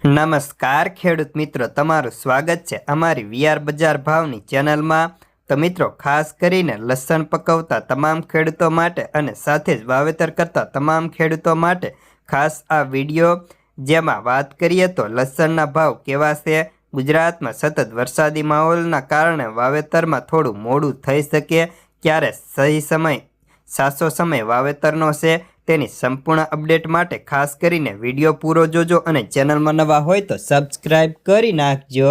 નમસ્કાર ખેડૂત મિત્રો, તમારું સ્વાગત છે અમારી વીઆર બજાર ભાવની ચેનલમાં। તો મિત્રો, ખાસ કરીને લસણ પકવતા તમામ ખેડૂતો માટે અને સાથે જ વાવેતર કરતા તમામ ખેડૂતો માટે ખાસ આ વિડીયો, જેમાં વાત કરીએ તો લસણના ભાવ કેવા છે। ગુજરાતમાં સતત વરસાદી માહોલના કારણે વાવેતરમાં થોડું મોડું થઈ શકે, ક્યારે સહી સમય સાચો સમય વાવેતરનો છે તેની સંપૂર્ણ અપડેટ માટે ખાસ કરીને વિડીયો પૂરો જોજો અને ચેનલમાં નવા હોય તો સબસ્ક્રાઇબ કરી નાખજો।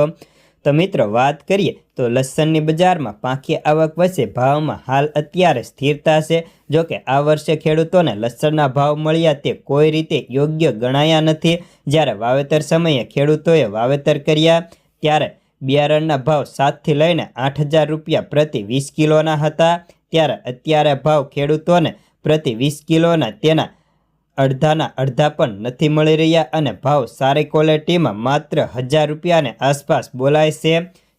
તો મિત્રો, વાત કરીએ તો લસણની બજારમાં પાંખી આવક વચ્ચે ભાવમાં હાલ અત્યારે સ્થિરતા છે। જોકે આ વર્ષે ખેડૂતોને લસણના ભાવ મળ્યા તે કોઈ રીતે યોગ્ય ગણાયા નથી। જ્યારે વાવેતર સમયે ખેડૂતોએ વાવેતર કર્યા ત્યારે બિયારણના ભાવ 7 થી લઈને 8,000 રૂપિયા પ્રતિ 20 કિલોના હતા, ત્યારે અત્યારે ભાવ ખેડૂતોને પ્રતિ 20 કિલોના તેના અડધાના અડધા પણ નથી મળી રહ્યા અને ભાવ સારી ક્વોલિટીમાં માત્ર 1,000 રૂપિયાને આસપાસ બોલાય છે।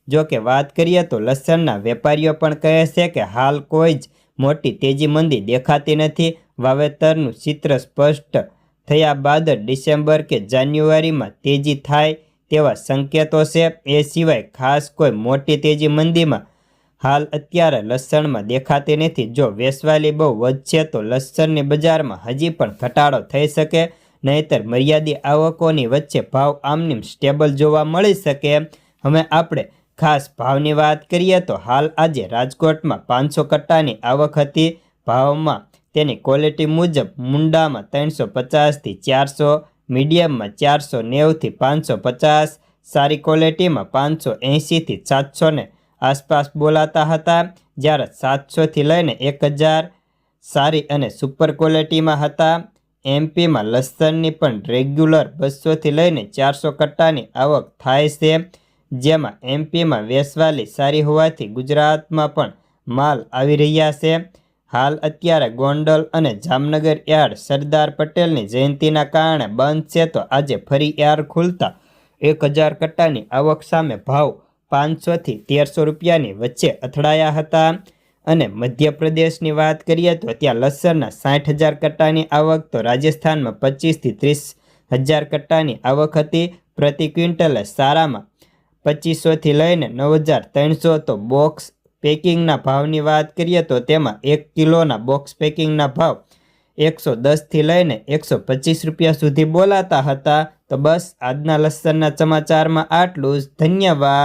જો કે વાત કરીએ તો લસણના વેપારીઓ પણ કહે છે કે હાલ કોઈ જ મોટી તેજી મંદી દેખાતી નથી। વાવેતરનું ચિત્ર સ્પષ્ટ થયા બાદ ડિસેમ્બર કે જાન્યુઆરીમાં તેજી થાય તેવા સંકેતો છે। એ સિવાય ખાસ કોઈ મોટી તેજી મંદીમાં હાલ અત્યારે લસણમાં દેખાતી નથી। જો વેચવાલી બહુ વધશે તો લસણની બજારમાં હજી પણ ઘટાડો થઈ શકે, નહીતર મર્યાદિત આવકોની વચ્ચે ભાવ આમનેમ સ્ટેબલ જોવા મળી શકે। હવે આપણે ખાસ ભાવની વાત કરીએ તો હાલ આજે રાજકોટમાં 500 કટ્ટાની આવક હતી। ભાવમાં તેની ક્વોલિટી મુજબ મુંડામાં 350 થી 400, મીડિયમમાં 490 થી 550, સારી ક્વોલિટીમાં 580 થી 700 ને આસપાસ બોલાતા હતા, જ્યારે 700 થી લઈને 1,000 સારી અને સુપર ક્વોલિટીમાં હતા। એમપીમાં લસણની પણ રેગ્યુલર 200 થી લઈને 400 કટ્ટાની આવક થાય છે, જેમાં એમપીમાં વેચવાલી સારી હોવાથી ગુજરાતમાં પણ માલ આવી રહ્યા છે। હાલ અત્યારે ગોંડલ અને જામનગર યાર્ડ સરદાર પટેલની જયંતિના કારણે બંધ છે, તો આજે ફરી યાર્ડ ખુલતા 1,000 કટ્ટાની આવક સામે ભાવ 500 થી 1,300 રૂપિયાની વચ્ચે અથડાયા હતા। અને મધ્યપ્રદેશની વાત કરીએ તો ત્યાં લસણના 60,000 કટ્ટાની આવક, તો રાજસ્થાનમાં 25 થી 30,000 કટ્ટાની આવક હતી પ્રતિ ક્વિન્ટલે। સારામાં 2,500 થી લઈને 9,300। તો બોક્સ પેકિંગના ભાવની વાત કરીએ તો તેમાં 1 કિલોના બોક્સ પેકિંગના ભાવ 110 થી લઈને 125 રૂપિયા સુધી બોલાતા હતા। તો બસ આજના લસણના સમાચારમાં આટલું જ। ધન્યવાદ।